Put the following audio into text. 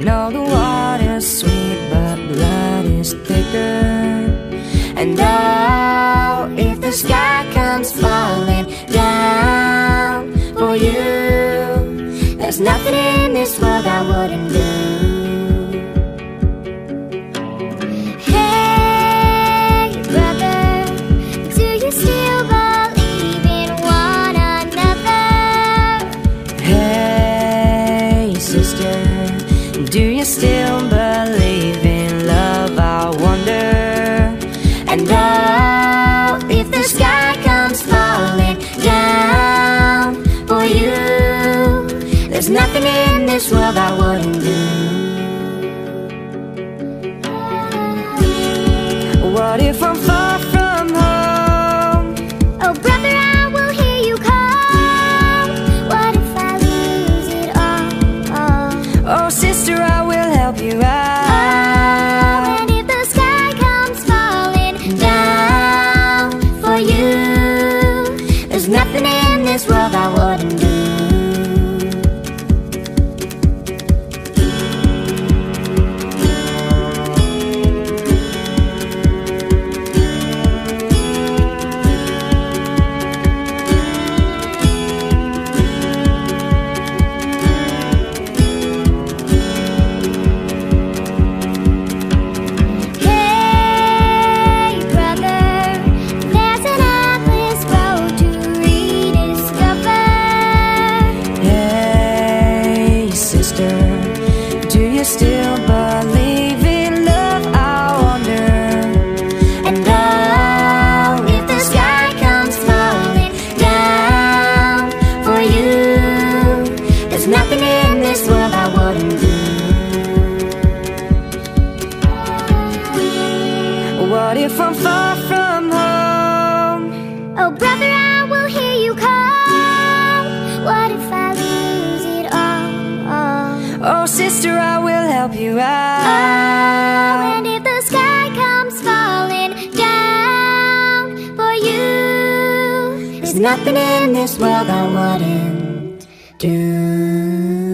know the water's sweet, but blood is thicker. And oh, if the sky comes falling down for you, there's nothing in this world I wouldn't do. Hey, brother, do you still believe in one another? Hey, sister, do you still believe in love? I wonder. And oh, if the sky comes falling down for you, there's nothing in this world I wouldn't do. What if I'm far from home? Oh, brother, I will hear you call. What if I lose it all? Oh, sister, I will help you out. And if the sky comes falling down for you, there's nothing in this world I wouldn't do. Do you still believe in love? I wonder. And oh, if the sky comes falling down for you, there's nothing in this world I wouldn't do. What if I'm far from home? Oh, brother, I will hear you call. What if I lose it all? Oh, sister, I will help you out. Oh, and if the sky comes falling down for you, there's nothing in this world I wouldn't do.